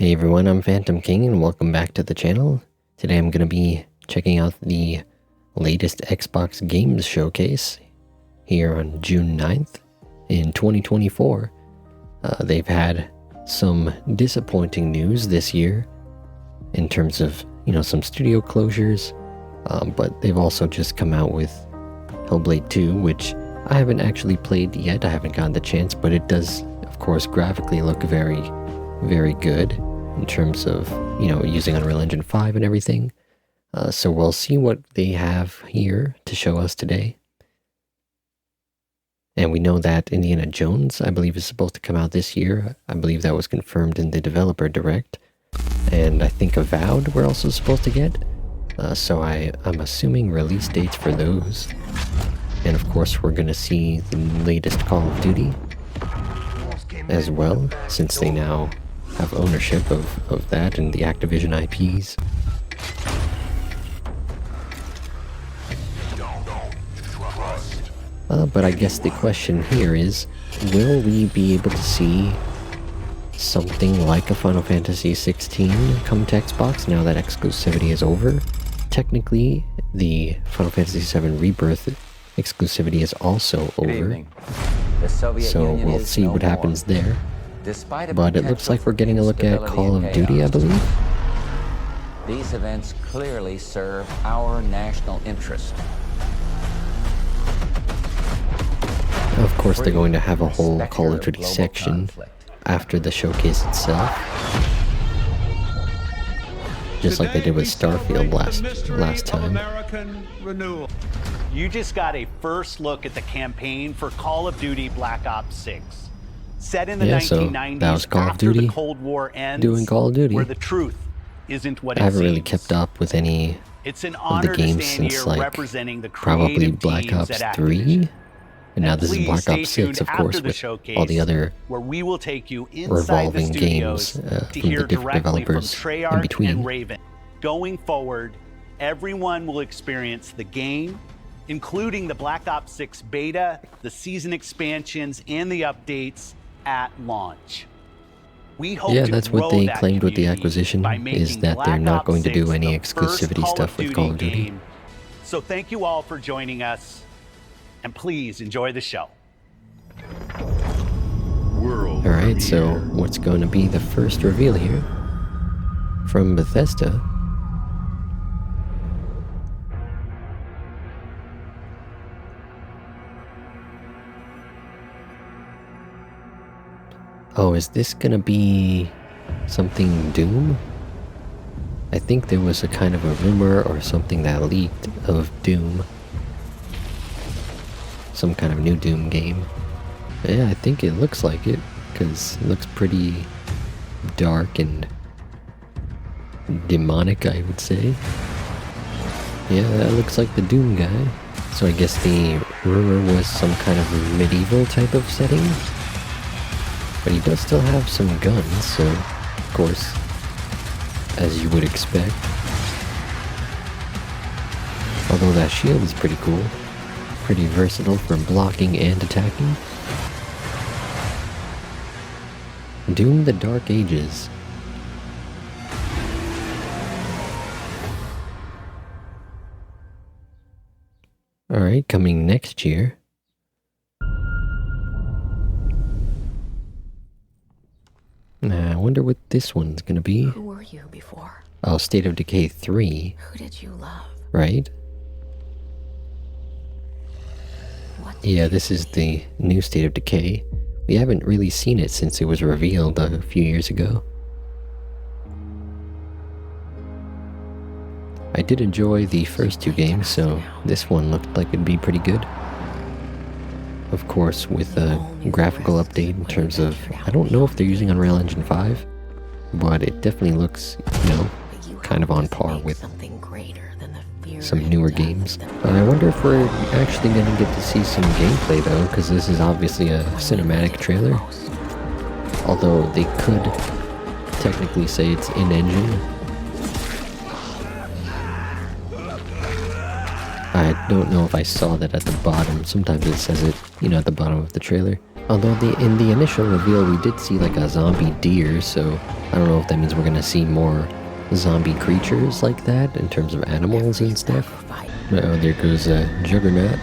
Hey everyone, I'm Phantom King and welcome back to the channel. Today I'm going to be checking out the latest Xbox Games Showcase here on June 9th in 2024. They've had some disappointing news this year in terms of, some studio closures, but they've also just come out with Hellblade 2, which I haven't actually played yet. I haven't gotten the chance, but it does, of course, graphically look very good in terms of, using Unreal Engine 5 and everything. So we'll see what they have here to show us today. And we know that Indiana Jones, I believe, is supposed to come out this year. I believe that was confirmed in the developer direct. And I think Avowed we're also supposed to get. So I'm assuming release dates for those. And of course we're going to see the latest Call of Duty as well, since they now have ownership of that and the Activision IPs. But I guess the question here is, will we be able to see something like a Final Fantasy 16 come to Xbox now that exclusivity is over? Technically, the Final Fantasy 7 Rebirth exclusivity is also over. So we'll see what happens there. But it looks like we're getting a look at Call of Duty, I believe. These events clearly serve our national interest. Of course, they're going to have a whole Call of Duty section after the showcase itself. Just like they did with Starfield last time. You just got a first look at the campaign for Call of Duty Black Ops 6. Set in the 1990s, that was Call of after Duty the Cold War ends, doing Call of Duty. where the truth isn't what it I haven't really seems. kept up with any It's an of the honor games to stand since here representing the probably creative Black teams Ops at 3. Activision. And now this is Please Black stay Ops 6, tuned of after course, the with showcase, all the other where we will take you inside the revolving studios games to from hear the different directly from developers in Treyarch between. and Raven. Going forward, everyone will experience the game, including the Black Ops 6 beta, the season expansions, and the updates at launch. We hope Yeah, to that's what grow they that claimed with the community acquisition, by is making that they're Black not Ops going to do 6 any the first exclusivity stuff with Call of Duty. game. So thank you all for joining us, and please enjoy the show. Alright, so what's going to be the first reveal here from Bethesda? Oh, is this gonna be something Doom? I think there was a kind of a rumor or something that leaked of Doom. Some kind of new Doom game. Yeah, I think it looks like it, because it looks pretty dark and demonic, I would say. Yeah, that looks like the Doom guy. So I guess the rumor was some kind of medieval type of setting. But he does still have some guns, so, of course, as you would expect. Although that shield is pretty cool. Pretty versatile for blocking and attacking. Doom the Dark Ages. Alright, coming next year. I wonder what this one's gonna be. Who were you before? Oh, State of Decay 3. Who did you love? Right? What did Yeah, you this is see? the new State of Decay. We haven't really seen it since it was revealed a few years ago. I did enjoy the first two games, so this one looked like it'd be pretty good. Of course, with a graphical update in terms of, I don't know if they're using Unreal Engine 5, but it definitely looks, kind of on par with some newer games. I wonder if we're actually going to get to see some gameplay though, because this is obviously a cinematic trailer. Although they could technically say it's in-engine. I don't know if I saw that at the bottom. Sometimes it says it, at the bottom of the trailer. Although in the initial reveal we did see like a zombie deer, so I don't know if that means we're gonna see more zombie creatures like that in terms of animals and stuff. Oh, there goes Juggernaut.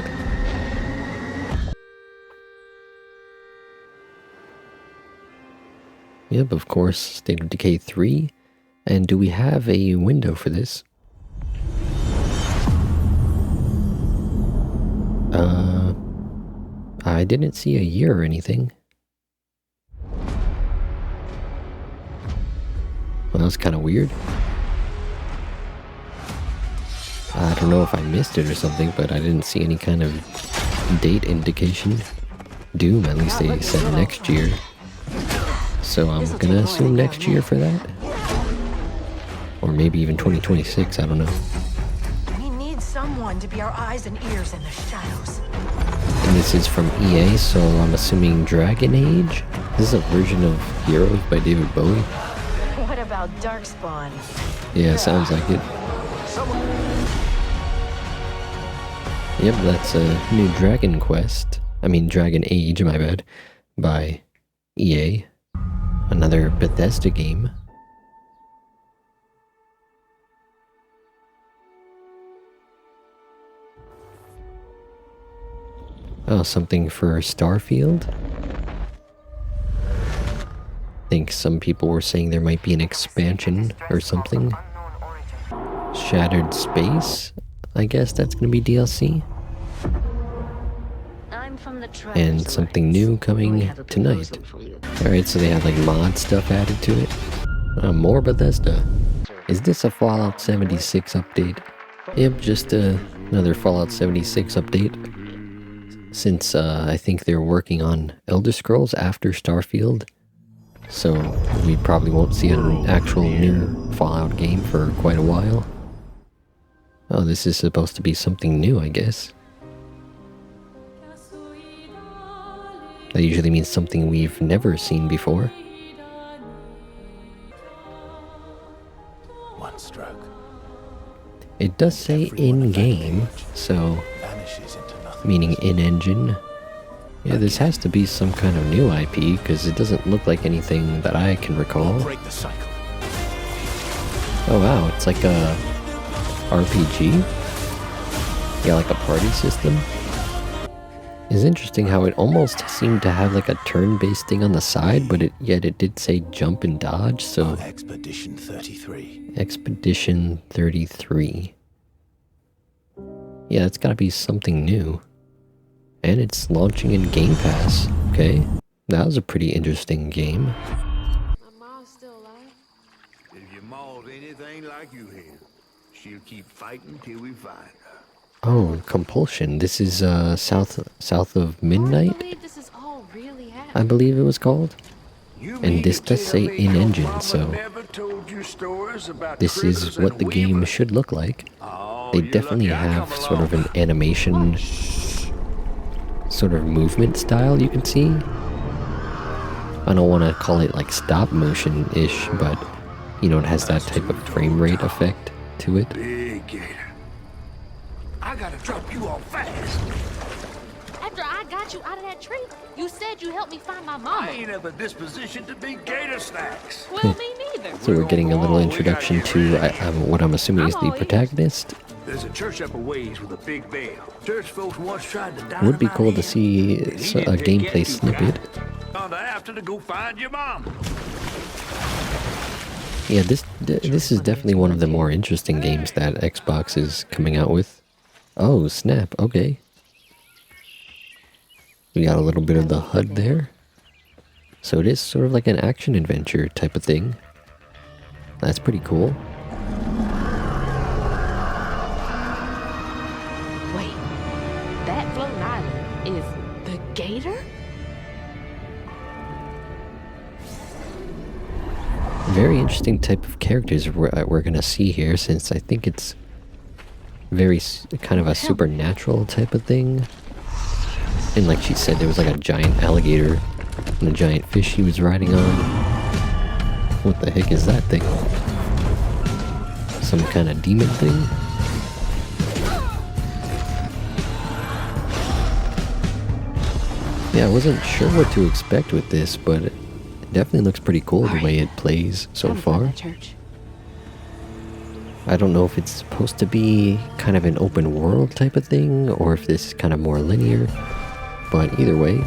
Yep, of course, State of Decay 3. And do we have a window for this? I didn't see a year or anything. Well, that was kind of weird. I don't know if I missed it or something, but I didn't see any kind of date indication. Doom, at least they said next year. So I'm gonna assume next year for that. Or maybe even 2026, I don't know. We need someone to be our eyes and ears in the shadows. And this is from EA, so I'm assuming Dragon Age? This is a version of Heroes by David Bowie. What about Darkspawn? Yeah, sounds like it. Yep, that's a new Dragon Age, my bad, by EA. Another Bethesda game. Oh, something for Starfield? I think some people were saying there might be an expansion or something. Shattered Space? I guess that's gonna be DLC. And something new coming tonight. Alright, so they have like mod stuff added to it. More Bethesda. Is this a Fallout 76 update? Yep, just another Fallout 76 update. Since I think they're working on Elder Scrolls after Starfield. So we probably won't see an actual new Fallout game for quite a while. Oh, this is supposed to be something new, I guess. That usually means something we've never seen before. One stroke. It does say in-game, so meaning in-engine. Yeah, this has to be some kind of new IP, because it doesn't look like anything that I can recall. Break the cycle. Oh wow, it's like a RPG? Yeah, like a party system? It's interesting how it almost seemed to have like a turn-based thing on the side, but yet it did say jump and dodge, so... Expedition 33. Expedition 33. Yeah, it's gotta be something new. And it's launching in Game Pass. Okay, that was a pretty interesting game. My mom's still alive. If your mom's anything like you here, she'll keep fighting till we find her. Oh, Compulsion. This is south of Midnight, I believe this is all really happening. I believe it was called. You And mean this to does tell say me in your engine, mama so never told you stories about this is critters what and the game weavers? should look like. Oh, They you're definitely lucky I have come sort of along. an animation sort of movement style you can see. I don't want to call it like stop motion-ish, but you know, it has that type of frame rate effect to it. Big gator. I gotta drop you off fast. After I got you out of that tree, you said you helped me find my I mama. ain't have a disposition to be gator snacks. Well, me neither. So we're getting a little introduction to what I'm assuming is the all ears. protagonist. There's a church up a ways with a big bell. Church folks once tried to dynamite Would be cool to him. see And he a didn't take gameplay that too snippet. kind. Gonna have to go find your mom. Yeah, this is definitely one of the more interesting games that Xbox is coming out with. Oh, snap. Okay. We got a little bit of the HUD there. So it is sort of like an action-adventure type of thing. That's pretty cool. Wait, that floating island is the gator? Very interesting type of characters we're gonna see here, since I think it's very kind of a supernatural type of thing. And like she said, there was like a giant alligator and a giant fish he was riding on. What the heck is that thing? Some kind of demon thing? Yeah, I wasn't sure what to expect with this, but it definitely looks pretty cool the way it plays so far. I don't know if it's supposed to be kind of an open world type of thing, or if this is kind of more linear, but either way,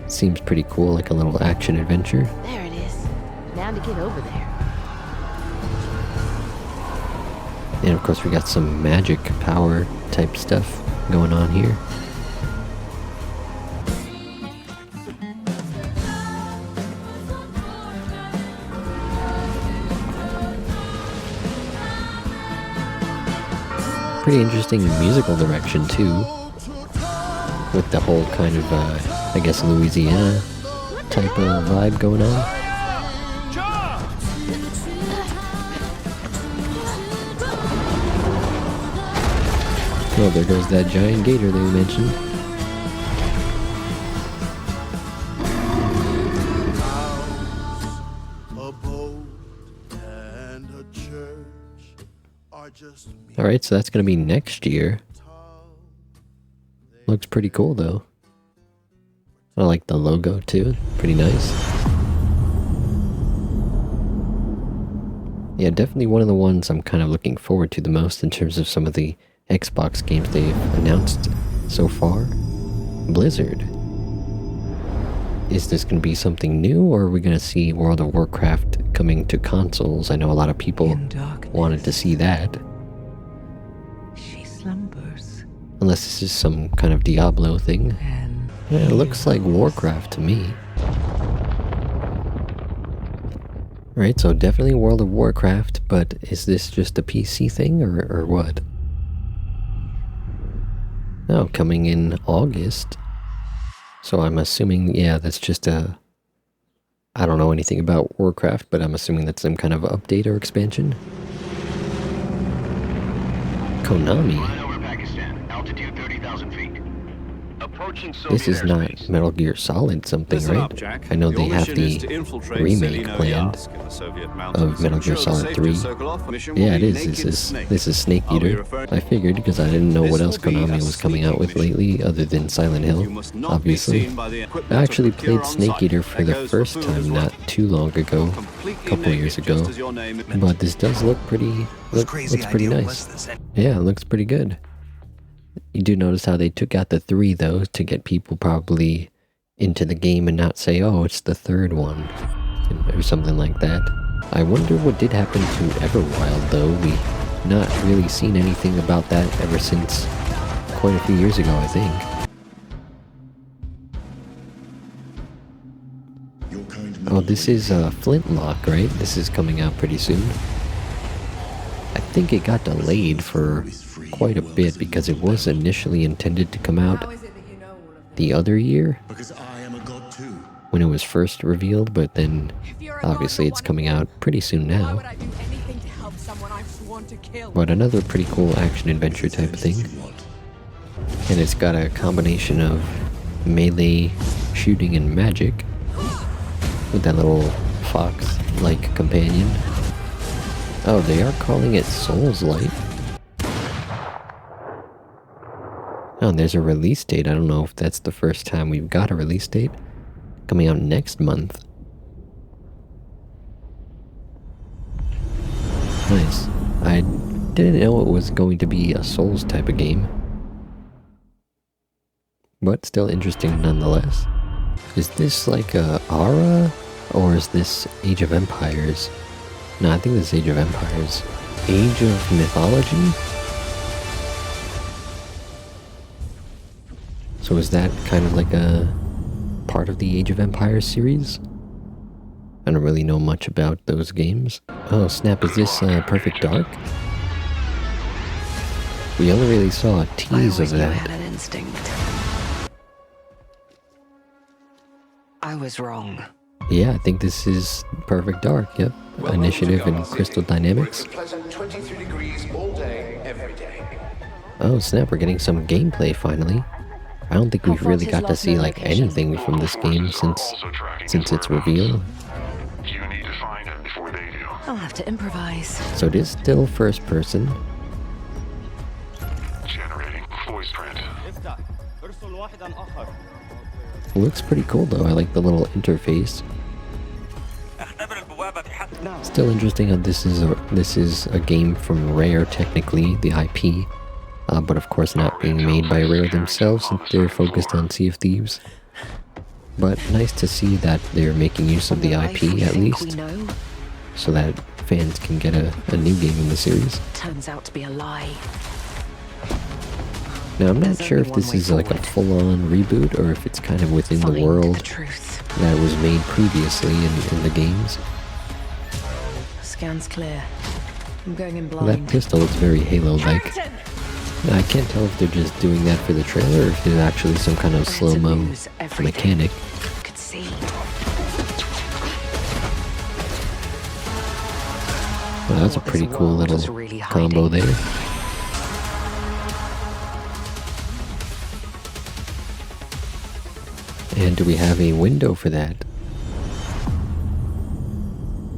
seems pretty cool, like a little action adventure. There it is. Now to get over there. And of course we got some magic power type stuff going on here. Pretty interesting musical direction too, with the whole kind of, I guess, Louisiana type of vibe going on. Oh, there goes that giant gator that we mentioned. Alright, so that's going to be next year. Looks pretty cool though. I like the logo too, pretty nice. Yeah, definitely one of the ones I'm kind of looking forward to the most in terms of some of the Xbox games they've announced so far. Blizzard. Is this going to be something new, or are we going to see World of Warcraft coming to consoles? I know a lot of people wanted to see that. She slumbers. Unless this is some kind of Diablo thing. Yeah, it looks like Warcraft to me. Right, so definitely World of Warcraft, but is this just a PC thing, or what? Oh, coming in August. So I'm assuming, yeah, that's just a... I don't know anything about Warcraft, but I'm assuming that's some kind of update or expansion. Konami? This is not Metal Gear Solid something, right? I know they have the remake planned of Metal Gear Solid 3. Yeah, it is. This is Snake Eater. I figured, because I didn't know what else Konami was coming out with lately other than Silent Hill, obviously. I actually played Snake Eater for the first time not too long ago, a couple years ago. But this does look pretty, looks pretty nice. Yeah, it looks pretty good. You do notice how they took out the 3 though, to get people probably into the game and not say, oh, it's the 3rd one, or something like that. I wonder what did happen to Everwild though. We've not really seen anything about that ever since quite a few years ago, I think. Oh, this is Flintlock, right? This is coming out pretty soon. I think it got delayed for quite a bit because it was initially intended to come out the other year when it was first revealed, but then obviously it's coming out pretty soon now. But another pretty cool action adventure type of thing. And it's got a combination of melee shooting and magic with that little fox-like companion. Oh, they are calling it Souls-like. Oh, and there's a release date. I don't know if that's the first time we've got a release date. Coming out next month. Nice. I didn't know it was going to be a Souls type of game. But still interesting nonetheless. Is this like a Aura? Or is this Age of Empires? No, I think this is Age of Empires. Age of Mythology? So is that kind of like a part of the Age of Empires series? I don't really know much about those games. Oh snap, is this Perfect Dark? We only really saw a tease of that. I had an instinct. I was wrong. Yeah, I think this is Perfect Dark, yep. Initiative and Crystal Dynamics. Oh snap, we're getting some gameplay finally. I don't think we've really got to see like anything from this game since its reveal. I'll have to improvise. So it is still first person. Generating voice print. It looks pretty cool though. I like the little interface. Still interesting how this is a game from Rare, technically, the IP, but of course not being made by Rare themselves since they're focused on Sea of Thieves. But nice to see that they're making use of the IP at least, so that fans can get a new game in the series. Turns out to be a lie. Now I'm not sure if this is like a full-on reboot or if it's kind of within the world that was made previously in the games. Scan's clear. I'm going in Well, that blind. pistol looks very Halo-like. I can't tell if they're just doing that for the trailer or if there's actually some kind of slow-mo mechanic. Could see. Well, that's a pretty cool little combo there. And do we have a window for that?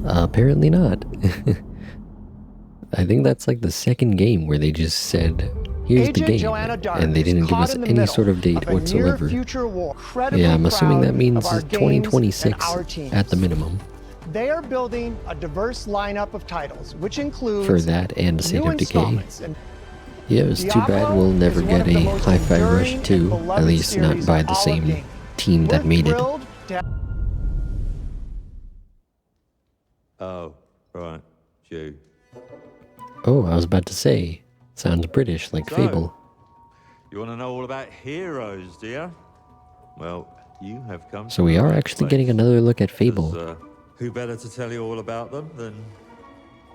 Apparently not. I think that's like the second game where they just said, here's the game, and they didn't give us any sort of date whatsoever. Yeah, I'm assuming that means 2026 at the minimum. They are building a diverse lineup of titles, which includes for that and State new of Decay. installments. And Yeah, it's too bad we'll never get a Hi-Fi Rush 2, at least not by the same team that made it. Oh, right. You. Oh, I was about to say, sounds British, like So, Fable. You want to know all about heroes, do you? Well, you have come. So we are actually getting another look at Fable. Who better to tell you all about them than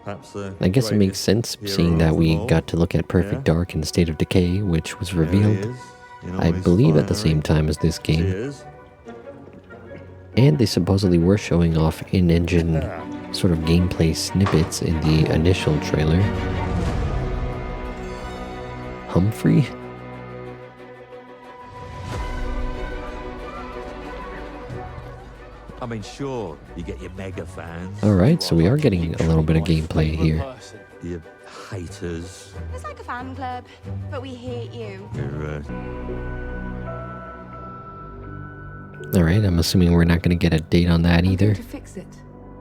perhaps the I guess it makes sense, seeing that we got to look at Perfect Yeah. Dark and State of Decay, which was There he revealed, is, in all I his believe, at the same finery. time as this game. Cheers. And they supposedly were showing off in-engine sort of gameplay snippets in the initial trailer. Humphrey? I mean, sure, you get your mega fans. Alright, so we are getting a little bit of gameplay here. Your haters. It's like a fan club, but we hate you. Your, Alright, I'm assuming we're not going to get a date on that either. To fix it,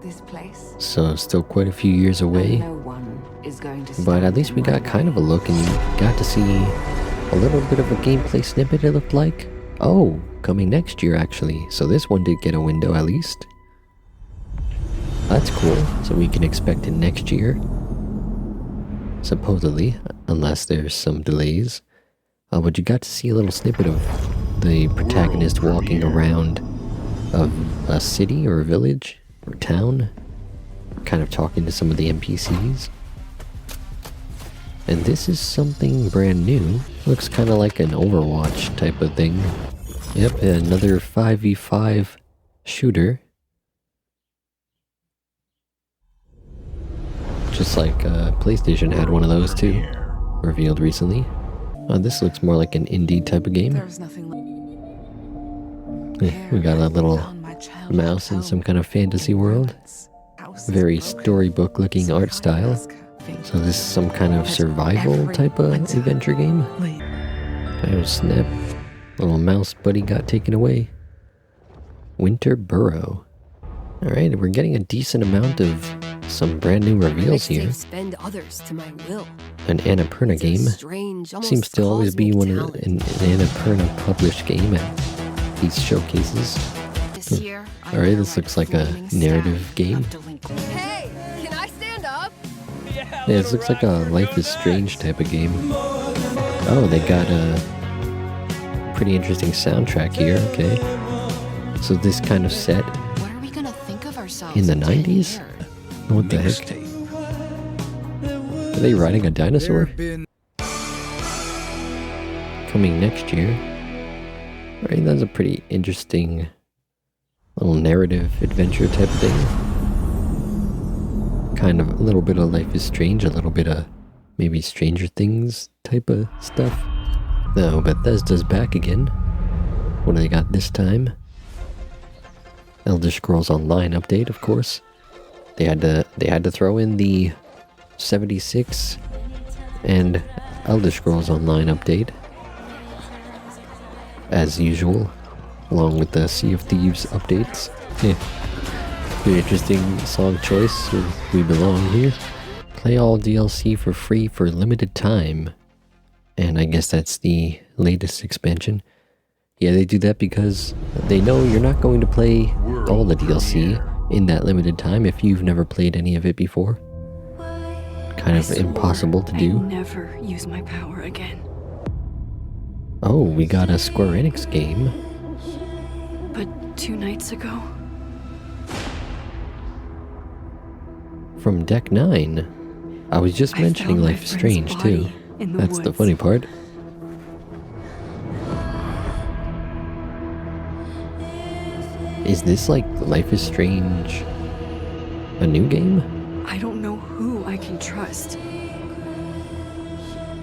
this place. So still quite a few years away. No one is going to. But at least we got kind of a look and got to see a little bit of a gameplay snippet, it looked like. Oh, coming next year actually. So this one did get a window at least. That's cool. So we can expect it next year. Supposedly, unless there's some delays. But you got to see a little snippet of the protagonist walking around a city or a village or town, kind of talking to some of the NPCs. And this is something brand new. Looks kind of like an Overwatch type of thing. Yep, another 5v5 shooter. Just like PlayStation had one of those too, revealed recently. This looks more like an indie type of game. There's nothing. We got a little mouse in some kind of fantasy world. Very storybook looking art style. So this is some kind of survival type of adventure game. Oh snap. Little mouse buddy got taken away. Winter Burrow. Alright, we're getting a decent amount of some brand new reveals here. Spend others to my will. An Annapurna game. Seems to always be an Annapurna published game at these showcases. Alright, this looks like a narrative game. Hey, can I stand up? Yeah, this looks like a Life is Strange type of game. Oh, they got a pretty interesting soundtrack here, okay. So this kind of set What are we gonna think of ourselves in the 90s? What the heck? Are they riding a dinosaur? Coming next year. Right, that's a pretty interesting little narrative adventure type of thing. Kind of a little bit of Life is Strange, a little bit of maybe Stranger Things type of stuff. No, Bethesda's back again. What do they got this time? Elder Scrolls Online update, of course. They had to throw in the 76 and Elder Scrolls Online update, as usual. along with the Sea of Thieves updates. Yeah. Pretty interesting song choice with We Belong here. Play all DLC for free for limited time. And I guess that's the latest expansion. Yeah, they do that because they know you're not going to play all the DLC in that limited time if you've never played any of it before. Kind of impossible to do. I'd never use my power again. Oh, we got a Square Enix game. But 2 nights ago, From Deck 9. I was just mentioning Life is Strange too. That's the funny part. Is this like Life is Strange a new game? I don't know who I can trust.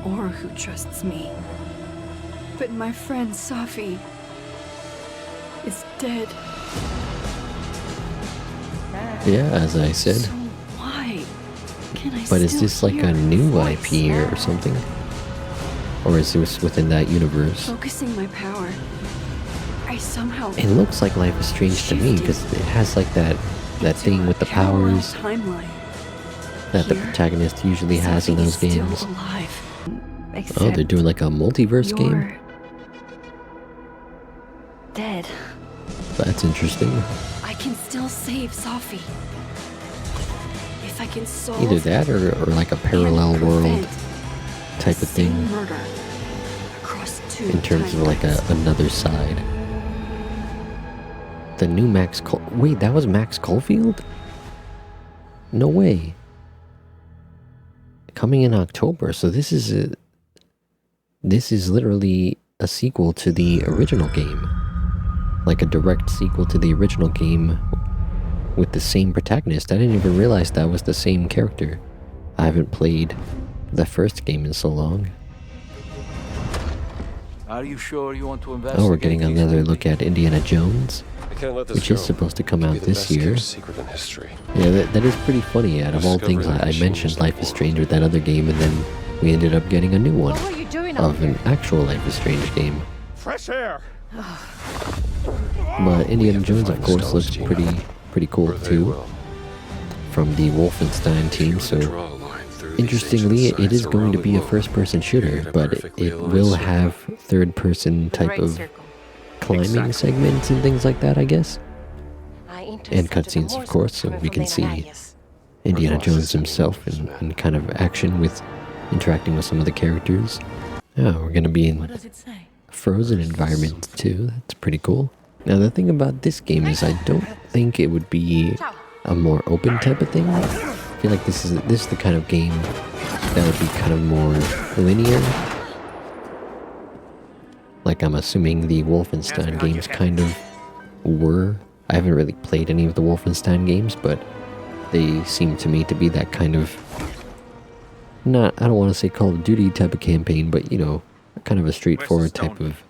Or who trusts me. But my friend Safi is dead. Yeah, as I said. So why can I But is this like a new IP or something? Or is this within that universe? Focusing my power, I somehow It looks like Life is Strange to me because it has like that thing with the powers that the protagonist usually has in those games. Oh, they're doing like a multiverse game? Dead. That's interesting. I can still save Safi. If I can solve Either that or like a parallel world type of thing murder across 2 in terms of like another side. The new wait, that was Max Caulfield? No way. Coming in October, so this is literally a sequel to the original game. Like a direct sequel to the original game with the same protagonist. I didn't even realize that was the same character. I haven't played the first game in so long. Are you sure you want to invest? Oh, we're getting another look at Indiana Jones, which is supposed to come out this year. Yeah, that is pretty funny. Out of all things, I mentioned Life is Strange with that other game, and then we ended up getting a new one of an actual Life is Strange game. Fresh air. But Indiana Jones, of course, looks pretty cool too, from the Wolfenstein team. So interestingly, it is going to be a first-person shooter, but it will have third-person type of climbing segments and things like that, I guess. And cutscenes, of course, so we can see Indiana Jones himself in kind of action with interacting with some of the characters. Yeah, we're going to be in a frozen environment too. That's pretty cool. Now the thing about this game is I don't think it would be a more open type of thing. I feel like this is the kind of game that would be kind of more linear. Like I'm assuming the Wolfenstein games kind of were. I haven't really played any of the Wolfenstein games, but they seem to me to be that kind of, I don't want to say Call of Duty type of campaign, but you know, kind of a straightforward type of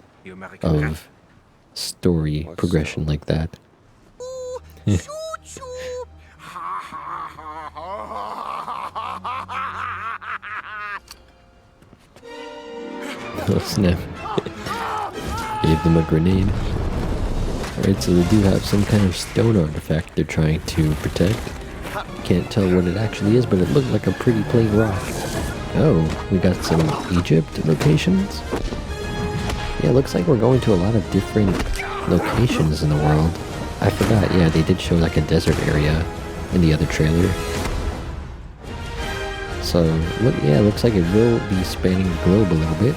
story progression like that. Oh snap. Gave them a grenade. Alright, so they do have some kind of stone artifact they're trying to protect. Can't tell what it actually is, but it looked like a pretty plain rock. Oh, we got some Egypt locations? Yeah, it looks like we're going to a lot of different locations in the world. I forgot, yeah, they did show like a desert area in the other trailer. So, yeah, it looks like it will be spanning the globe a little bit.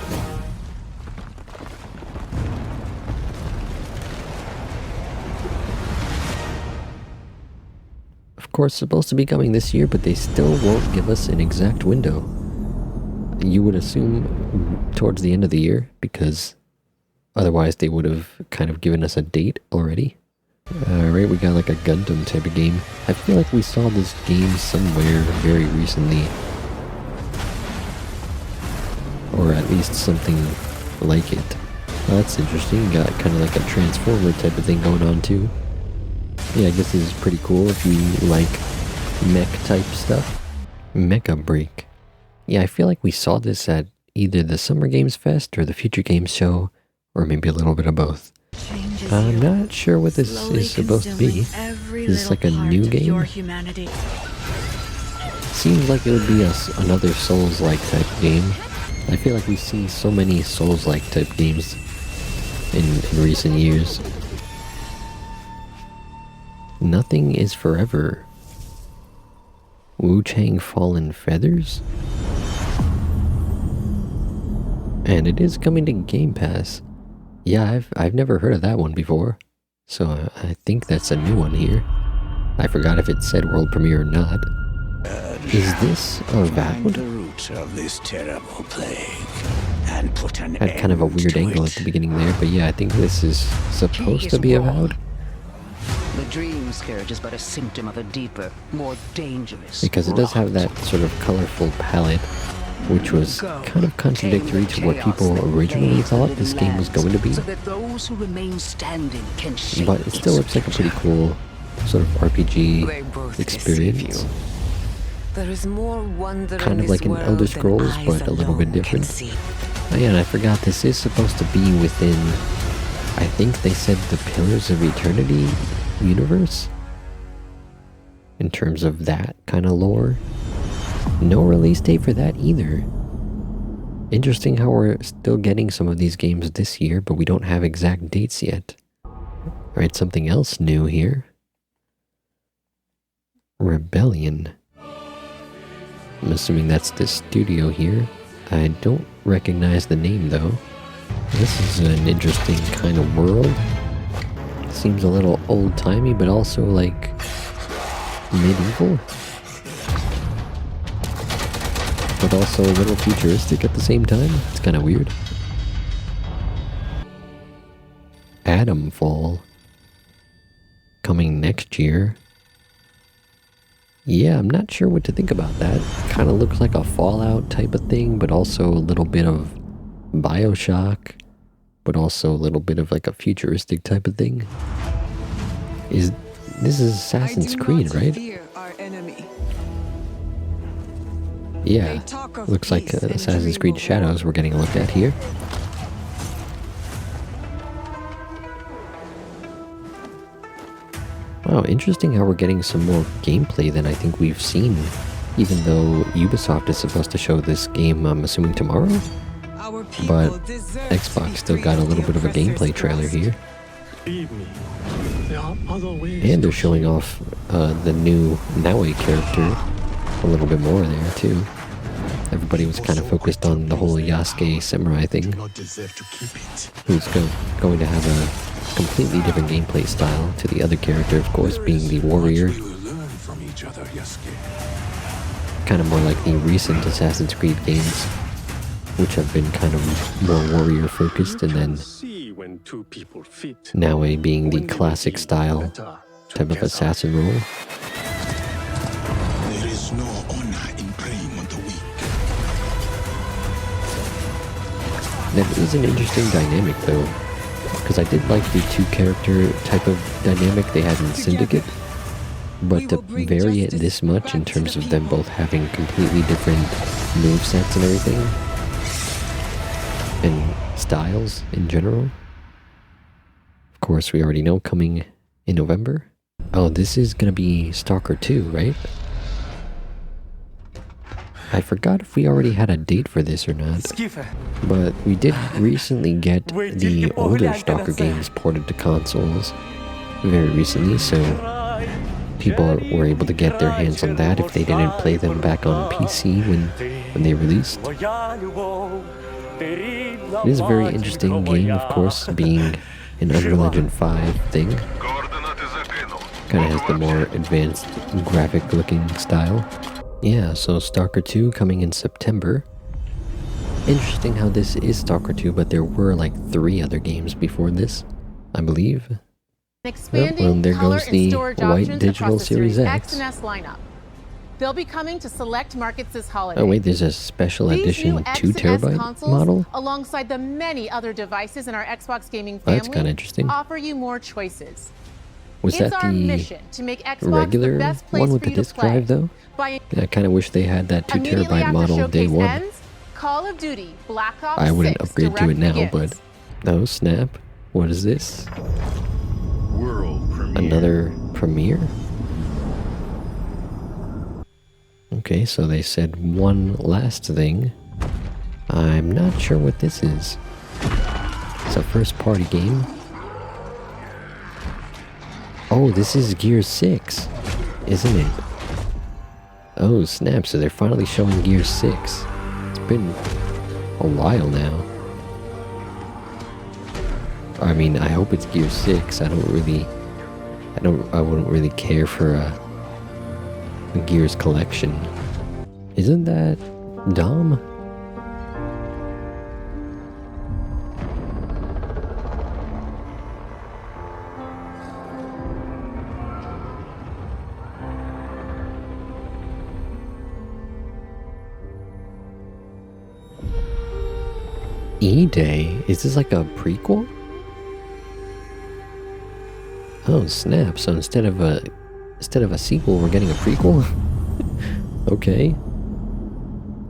Of course, supposed to be coming this year, but they still won't give us an exact window. You would assume towards the end of the year, because otherwise they would have kind of given us a date already. Alright, we got like a Gundam type of game. I feel like we saw this game somewhere very recently. Or at least something like it. Well, that's interesting. Got kind of like a Transformer type of thing going on too. Yeah, I guess this is pretty cool if you like mech type stuff. Mecha Break. Yeah, I feel like we saw this at either the Summer Games Fest or the Future Games Show, or maybe a little bit of both. I'm not sure what this is supposed to be. Is this like a new game? Seems like it would be another Souls-like type game. I feel like we've seen so many Souls-like type games in recent years. Nothing is forever. Wu-Chang Fallen Feathers? And it is coming to Game Pass. Yeah, I've never heard of that one before. So I think that's a new one here. I forgot if it said world premiere or not. Is this Avowed? The root of this terrible plague and put an Had kind of a weird angle at the beginning there, but yeah, I think this is supposed to be Avowed. The dream scourge is but a symptom of a deeper, more dangerous. Because it does have that sort of colorful palette, which was kind of contradictory to what people originally thought this game was going to be. So that those who remain standing can shape but it still looks like a pretty cool sort of RPG experience. There is more wonder kind of like an Elder Scrolls, but a little bit different. Oh yeah, and I forgot, this is supposed to be within, I think they said, the Pillars of Eternity universe? In terms of that kind of lore. No release date for that either. Interesting how we're still getting some of these games this year, but we don't have exact dates yet. Alright, something else new here. Rebellion. I'm assuming that's the studio here. I don't recognize the name though. This is an interesting kind of world. Seems a little old-timey, but also like medieval. But also a little futuristic at the same time. It's kind of weird. Atomfall. Coming next year. Yeah, I'm not sure what to think about that. Kind of looks like a Fallout type of thing, but also a little bit of Bioshock, but also a little bit of like a futuristic type of thing. This is Assassin's Creed, right? Yeah, looks like Assassin's Creed Shadows we're getting a look at here. Wow, interesting how we're getting some more gameplay than I think we've seen, even though Ubisoft is supposed to show this game, I'm assuming, tomorrow? But Xbox still got a little bit of a gameplay trailer here. And they're showing off the new Naue character a little bit more there, too. Everybody was kind of focused on the whole Yasuke samurai thing, who's going to have a completely different gameplay style to the other character, of course, being the warrior. Kind of more like the recent Assassin's Creed games, which have been kind of more warrior focused, and then Naue being the classic style type of assassin role. There is no honor in preying on the weak. That is an interesting dynamic though, because I did like the two-character type of dynamic they had in Syndicate, but to vary it this much in terms of them both having completely different movesets and everything, and styles in general. Of course, we already know coming in November. Oh, this is gonna be Stalker 2, right? I forgot if we already had a date for this or not, but we did recently get the older Stalker games ported to consoles very recently, so people were able to get their hands on that if they didn't play them back on PC when they released. It is a very interesting game, of course, being an Unreal Engine 5 thing. Kind of has the more advanced graphic looking style. Yeah, so Stalker 2 coming in September. Interesting how this is Stalker 2, but there were like 3 other games before this, I believe. Oh, well, there goes the white digital Series X. And S lineup. They'll be coming to select markets this holiday. Oh wait, there's a special edition 2 terabyte model? Alongside the many other devices in our Xbox gaming family, that's kind of interesting. Offer you more choices. Was that the regular one with the disc drive though? I kind of wish they had that 2 terabyte model day one. Call of Duty Black Ops I wouldn't 6 upgrade to it now, begins. but oh snap! What is this? Another premiere? Okay, so they said one last thing. I'm not sure what this is. It's a first-party game. Oh, this is Gears 6, isn't it? Oh, snap, so they're finally showing Gears 6. It's been a while now. I mean, I hope it's Gears 6. I wouldn't really care for a Gears collection. Isn't that Dom? E-Day? Is this like a prequel? Oh snap, so instead of a sequel, we're getting a prequel? Okay.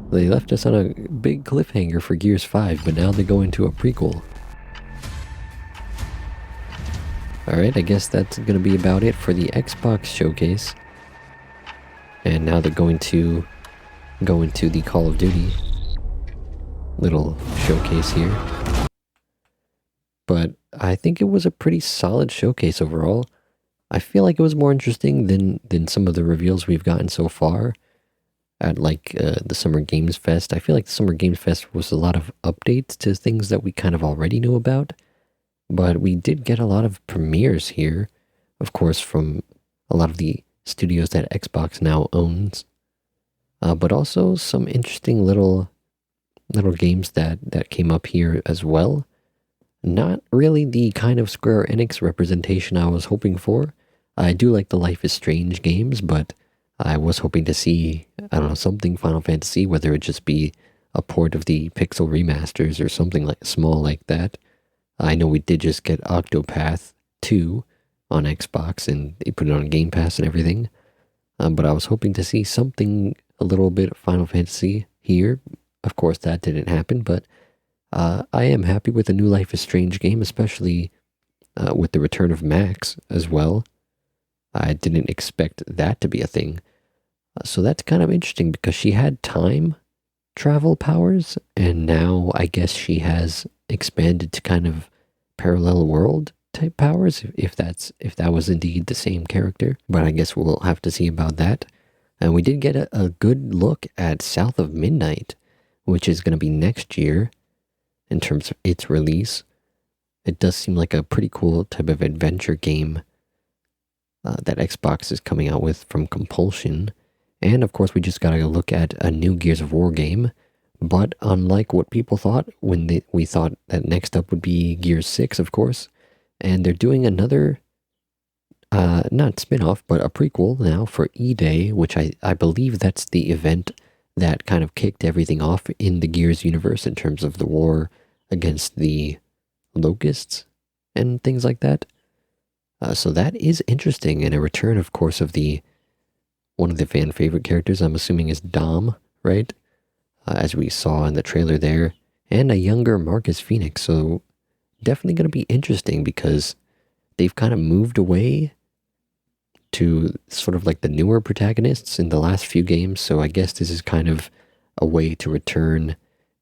They left us on a big cliffhanger for Gears 5, but now they go into a prequel. Alright, I guess that's gonna be about it for the Xbox showcase. And now they're going to go into the Call of Duty little showcase here. But I think it was a pretty solid showcase overall. I feel like it was more interesting than some of the reveals we've gotten so far at like the Summer Games Fest. I feel like the Summer Games Fest was a lot of updates to things that we kind of already knew about. But we did get a lot of premieres here, of course, from a lot of the studios that Xbox now owns. But also some interesting little games that came up here as well. Not really the kind of Square Enix representation I was hoping for. I do like the Life is Strange games, but I was hoping to see, I don't know, something Final Fantasy, whether it just be a port of the Pixel remasters or something like small like that. I know we did just get Octopath 2 on Xbox, and they put it on Game Pass and everything. But I was hoping to see something a little bit Final Fantasy here. Of course, that didn't happen, but I am happy with the new Life is Strange game, especially with the return of Max as well. I didn't expect that to be a thing. So that's kind of interesting because she had time travel powers, and now I guess she has expanded to kind of parallel world type powers, if that was indeed the same character. But I guess we'll have to see about that. And we did get a good look at South of Midnight, which is going to be next year in terms of its release. It does seem like a pretty cool type of adventure game that Xbox is coming out with from Compulsion. And of course, we just got to look at a new Gears of War game. But unlike what people thought when we thought that next up would be Gears 6, of course. And they're doing another, not spin-off, but a prequel now for E-Day, which I believe that's the event that kind of kicked everything off in the Gears universe in terms of the war against the Locusts and things like that. So that is interesting, and a return, of course, of one of the fan favorite characters, I'm assuming is Dom, right? As we saw in the trailer there, and a younger Marcus Phoenix. So definitely going to be interesting because they've kind of moved away to sort of like the newer protagonists in the last few games. So I guess this is kind of a way to return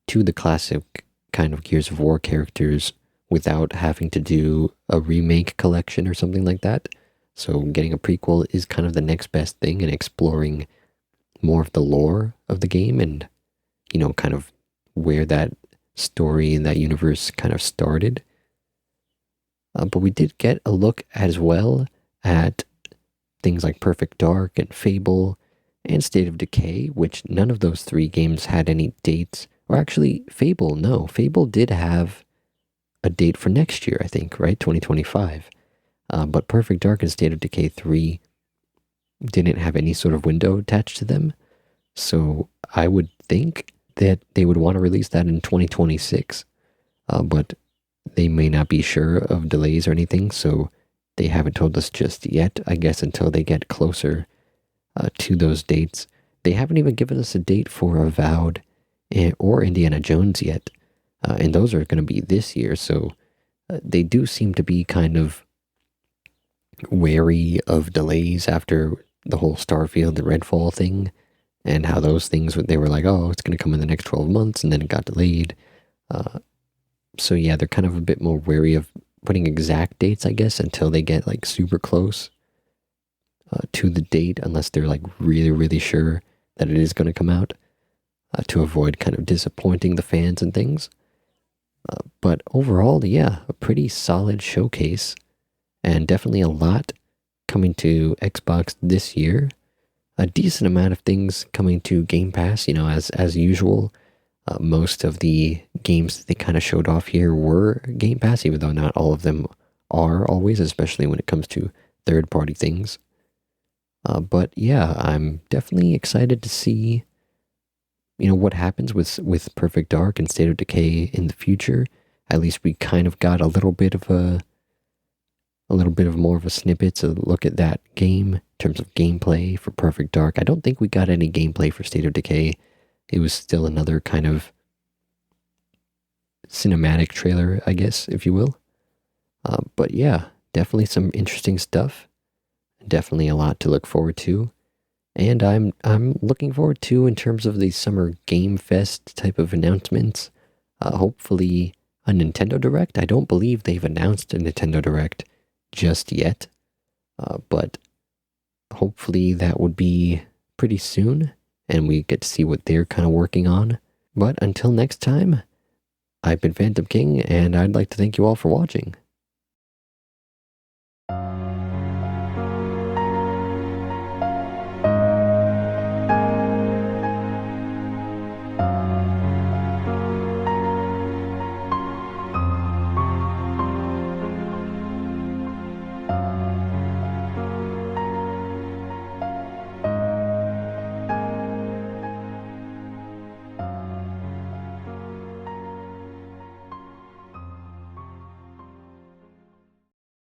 to the classic kind of Gears of War characters without having to do a remake collection or something like that. So getting a prequel is kind of the next best thing, and exploring more of the lore of the game and, you know, kind of where that story in that universe kind of started. But we did get a look as well at things like Perfect Dark and Fable and State of Decay, which none of those three games had any dates. Or actually, Fable did have a date for next year, I think, right? 2025. But Perfect Dark and State of Decay 3 didn't have any sort of window attached to them. So I would think that they would want to release that in 2026. But they may not be sure of delays or anything, so they haven't told us just yet, I guess, until they get closer to those dates. They haven't even given us a date for Avowed or Indiana Jones yet. And those are going to be this year, so they do seem to be kind of wary of delays after the whole Starfield and Redfall thing, and how those things, they were like, oh, it's going to come in the next 12 months, and then it got delayed. So yeah, they're kind of a bit more wary of putting exact dates, I guess, until they get like super close to the date, unless they're like really, really sure that it is going to come out, to avoid kind of disappointing the fans and things. But overall, yeah, a pretty solid showcase, and definitely a lot coming to Xbox this year. A decent amount of things coming to Game Pass, you know, as usual. Most of the games that they kind of showed off here were Game Pass, even though not all of them are always, especially when it comes to third-party things. But yeah, I'm definitely excited to see, you know, what happens with Perfect Dark and State of Decay in the future. At least we kind of got a little bit of more of a snippet to look at that game in terms of gameplay for Perfect Dark. I don't think we got any gameplay for State of Decay. It was still another kind of cinematic trailer, I guess, if you will. But yeah, definitely some interesting stuff. Definitely a lot to look forward to. And I'm looking forward to, in terms of the Summer Game Fest type of announcements, hopefully a Nintendo Direct. I don't believe they've announced a Nintendo Direct just yet, but hopefully that would be pretty soon, and we get to see what they're kind of working on. But until next time, I've been Phantom King, and I'd like to thank you all for watching.